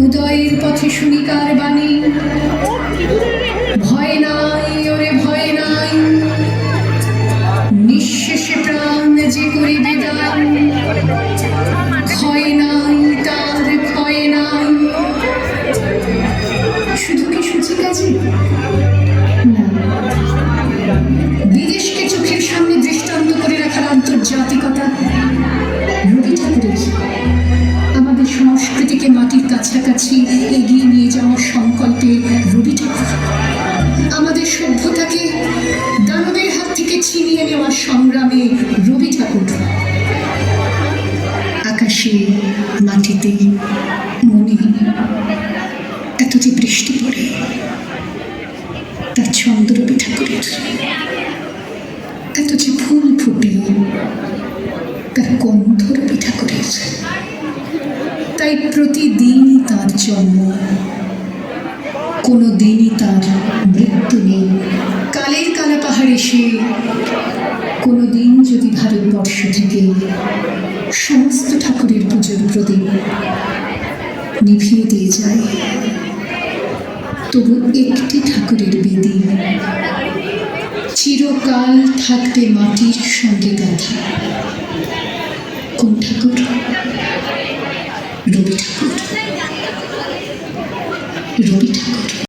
উদয়ের পথে শুনি কার বাণী, ভয় নাই ওরে ভয় নাই, নিঃশেষে প্রাণ যে করিবে দান, ক্ষয় নাই তার ক্ষয় নাই। শুধু কি সূচিকাজে না, বিদেশকে চোখের সামনে দৃষ্টান্ত করে রাখার আন্তর্জাতিকতা রবি ঠাকুরের আমাদের সংস্কৃতিকে মাটির কাছাকাছি এগিয়ে নিয়ে যাওয়ার সংকল্পে রবি ঠাকুর, আমাদের সভ্যতাকে দানবের হাত থেকে ছিনিয়ে নেওয়ার সংগ্রামে রবি ঠাকুর, আকাশে মাটিতে মনে এত যে বৃষ্টি পড়ে তার ছন্দ রবি ঠাকুরের, এত যে ফুল ফুটে তার গন্ধ রবি ঠাকুরের। তাই প্রতিদিনই তার জন্ম, কোনো দিনই তার মৃত্যু নেই। কালের কালা পাহাড়ে সে কোনো দিন যদি ভারতবর্ষ থেকে সমস্ত ঠাকুরের পুজোর প্রদীপ নিভিয়ে দিয়ে যায়, তবু একটি ঠাকুরের বেদি চিরকাল থাকবে মাটির সঙ্গে গাঁথা। কোন ঠাকুর? রবি ঠাকুর। রবি ঠাকুর।